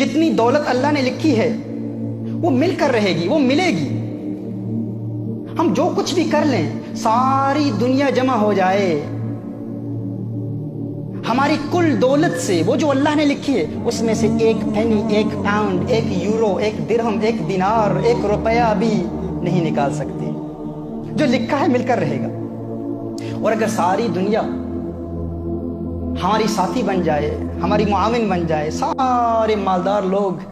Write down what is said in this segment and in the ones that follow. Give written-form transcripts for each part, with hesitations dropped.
جتنی دولت اللہ نے لکھی ہے وہ مل کر رہے گی، وہ ملے گی۔ ہم جو کچھ بھی کر لیں، ساری دنیا جمع ہو جائے، ہماری کل دولت سے وہ جو اللہ نے لکھی ہے اس میں سے ایک پینی، ایک پاؤنڈ، ایک یورو، ایک درہم، ایک دینار، ایک روپیہ بھی نہیں نکال سکتے۔ جو لکھا ہے مل کر رہے گا۔ اور اگر ساری دنیا ہماری ساتھی بن جائے، ہماری معاون بن جائے، سارے مالدار لوگ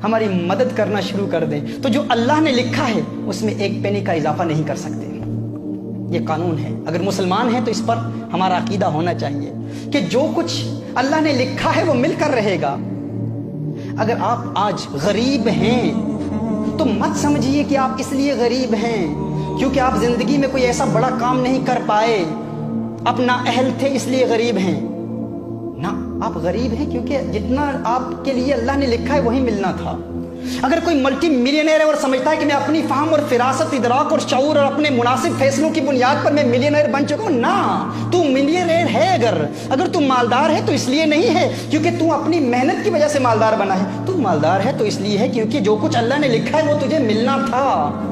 ہماری مدد کرنا شروع کر دیں، تو جو اللہ نے لکھا ہے اس میں ایک پینی کا اضافہ نہیں کر سکتے۔ یہ قانون ہے۔ اگر مسلمان ہیں تو اس پر ہمارا عقیدہ ہونا چاہیے کہ جو کچھ اللہ نے لکھا ہے وہ مل کر رہے گا۔ اگر آپ آج غریب ہیں تو مت سمجھیے کہ آپ اس لیے غریب ہیں کیونکہ آپ زندگی میں کوئی ایسا بڑا کام نہیں کر پائے، اپنا اہل تھے اس لیے غریب ہیں۔ نہ، آپ غریب ہیں کیونکہ جتنا آپ کے لیے اللہ نے لکھا ہے وہی ملنا تھا۔ اگر کوئی ملٹی ملینئر ہے اور سمجھتا ہے کہ میں اپنی فہم اور فراست، ادراک اور شعور اور اپنے مناسب فیصلوں کی بنیاد پر میں ملینئر بن چکا ہوں، نہ، تو ملینئر ہے۔ اگر تو مالدار ہے تو اس لیے نہیں ہے کیونکہ تو اپنی محنت کی وجہ سے مالدار بنا ہے، تو مالدار ہے تو اس لیے ہے کیونکہ جو کچھ اللہ نے لکھا ہے وہ تجھے ملنا تھا۔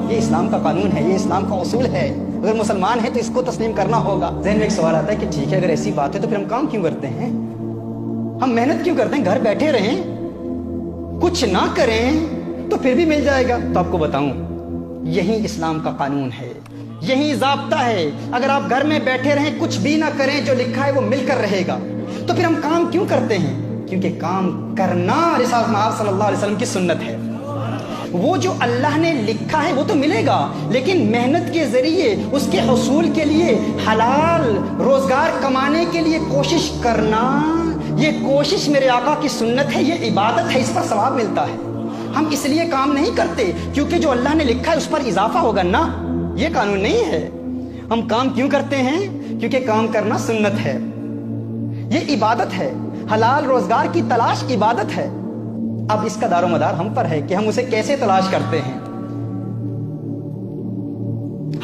یہ اسلام کا قانون ہے، یہ اسلام کا اصول ہے۔ اگر مسلمان ہے تو اس کو تسلیم کرنا ہوگا۔ ذہن میں ایک سوال آتا ہے کہ ٹھیک ہے، اگر ایسی بات ہے تو پھر ہم کام کیوں کرتے ہیں؟ ہم محنت کیوں کرتے ہیں؟ گھر بیٹھے رہیں، کچھ نہ کریں تو پھر بھی مل جائے گا۔ تو آپ کو بتاؤں، یہی اسلام کا قانون ہے، یہی ضابطہ ہے۔ اگر آپ گھر میں بیٹھے رہیں، کچھ بھی نہ کریں، جو لکھا ہے وہ مل کر رہے گا۔ تو پھر ہم کام کیوں کرتے ہیں؟ کیونکہ کام کرنا رسالت مآب صلی اللہ علیہ وسلم کی سنت ہے۔ وہ جو اللہ نے لکھا ہے وہ تو ملے گا، لیکن محنت کے ذریعے اس کے حصول کے لیے حلال روزگار کمانے کے لیے کوشش کرنا، یہ کوشش میرے آقا کی سنت ہے، یہ عبادت ہے، اس پر ثواب ملتا ہے۔ ہم اس لیے کام نہیں کرتے کیونکہ جو اللہ نے لکھا ہے اس پر اضافہ ہوگا، نہ، یہ قانون نہیں ہے۔ ہم کام کیوں کرتے ہیں؟ کیونکہ کام کرنا سنت ہے، یہ عبادت ہے۔ حلال روزگار کی تلاش عبادت ہے۔ اب اس کا دار و مدار ہم پر ہے کہ ہم اسے کیسے تلاش کرتے ہیں۔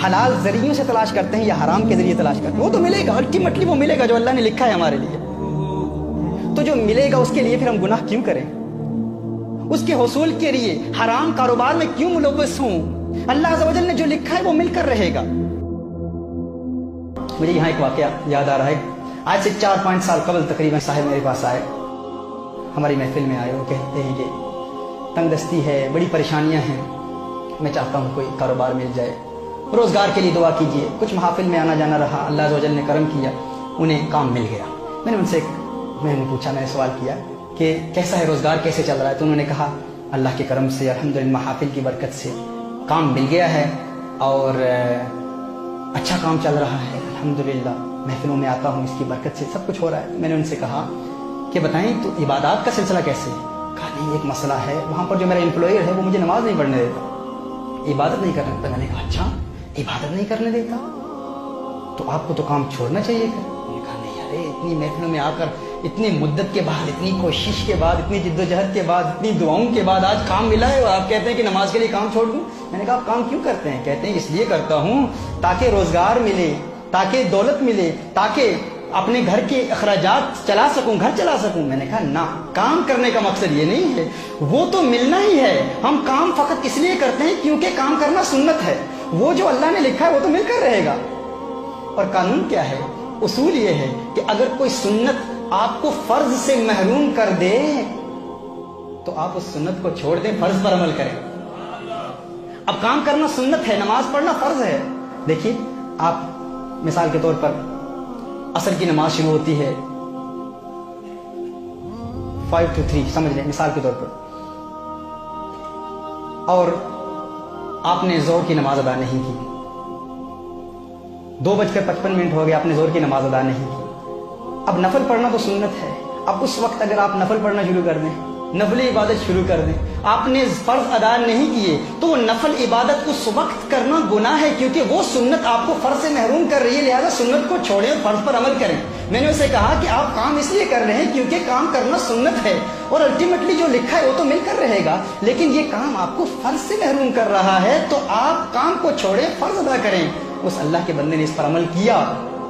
حلال ذریعوں سے تلاش کرتے ہیں یا حرام کے ذریعے تلاش کرتے ہیں؟ وہ تو ملے گا، الٹیمیٹلی وہ ملے گا جو اللہ نے لکھا ہے ہمارے لیے۔ تو جو ملے گا اس کے لیے پھر ہم گناہ کیوں کریں؟ اس کے حصول کے لیے حرام کاروبار میں کیوں ملوث ہوں؟ اللہ عز و جل نے جو لکھا ہے وہ مل کر رہے گا۔ مجھے یہاں ایک واقعہ یاد آ رہا ہے۔ آج سے 4-5 سال قبل تقریباً صاحب میرے پاس آئے، ہماری محفل میں آئے، وہ کہتے ہیں کہ تنگ دستی ہے، بڑی پریشانیاں ہیں، میں چاہتا ہوں کوئی کاروبار مل جائے، روزگار کے لیے دعا کیجیے۔ کچھ محافل میں آنا جانا رہا، اللہ عز و جل نے کرم کیا، انہیں کام مل گیا۔ میں نے ان سے پوچھا، میں نے سوال کیا کہ کیسا ہے روزگار، کیسے چل رہا ہے؟ تو انہوں نے کہا اللہ کے کرم سے، الحمدللہ، محافل کی برکت سے کام مل گیا ہے اور اچھا کام چل رہا ہے، الحمدللہ، محفلوں میں آتا ہوں، اس کی برکت سے سب کچھ ہو رہا ہے۔ میں نے ان سے کہا کہ بتائیں تو عبادات کا سلسلہ کیسے ہے؟ کہا نہیں، ایک مسئلہ ہے، وہاں پر جو میرا امپلائر ہے وہ مجھے نماز نہیں پڑھنے دیتا، عبادت نہیں کرنے دیتا۔ میں نے کہا اچھا، عبادت نہیں کرنے دیتا تو آپ کو تو کام چھوڑنا چاہیے تھا۔ انہوں نے کہا نہیں، ارے اتنی محفلوں میں آ کر، اتنی مدت کے بعد، اتنی کوشش کے بعد، اتنی جد و جہد کے بعد، اتنی دعاؤں کے بعد آج کام ملا ہے اور آپ کہتے ہیں کہ نماز کے لیے کام چھوڑ دوں؟ میں نے کہا آپ کام کیوں کرتے ہیں؟ کہتے ہیں اس لیے کرتا ہوں تاکہ روزگار ملے، تاکہ دولت ملے، تاکہ اپنے گھر کے اخراجات چلا سکوں، گھر چلا سکوں۔ میں نے کہا نہ، کام کرنے کا مقصد یہ نہیں ہے، وہ تو ملنا ہی ہے۔ ہم کام فقط اس لیے کرتے ہیں کیونکہ کام کرنا سنت ہے، وہ جو اللہ نے لکھا ہے وہ تو مل کر رہے گا۔ اور قانون کیا ہے؟ اصول یہ ہے کہ اگر کوئی سنت آپ کو فرض سے محروم کر دے تو آپ اس سنت کو چھوڑ دیں، فرض پر عمل کریں۔ اب کام کرنا سنت ہے، نماز پڑھنا فرض ہے۔ دیکھیے، آپ مثال کے طور پر عصر کی نماز شروع ہوتی ہے 5 to 3، سمجھ لیں مثال کے طور پر، اور آپ نے ظہر کی نماز ادا نہیں کی، 2:55 ہو گیا، آپ نے ظہر کی نماز ادا نہیں کی۔ اب نفل پڑھنا تو سنت ہے، اب اس وقت اگر آپ نفل پڑھنا شروع کر دیں، نفل عبادت شروع کر دیں، آپ نے فرض ادا نہیں کیے تو وہ نفل عبادت اس وقت کرنا گناہ ہے، کیونکہ وہ سنت آپ کو فرض سے محروم کر رہی ہے، لہذا سنت کو چھوڑیں اور فرض پر عمل کریں۔ میں نے اسے کہا کہ آپ کام اس لیے کر رہے ہیں کیونکہ کام کرنا سنت ہے اور الٹیمیٹلی جو لکھا ہے وہ تو مل کر رہے گا، لیکن یہ کام آپ کو فرض سے محروم کر رہا ہے تو آپ کام کو چھوڑیں، فرض ادا کریں۔ اس اللہ کے بندے نے اس پر عمل کیا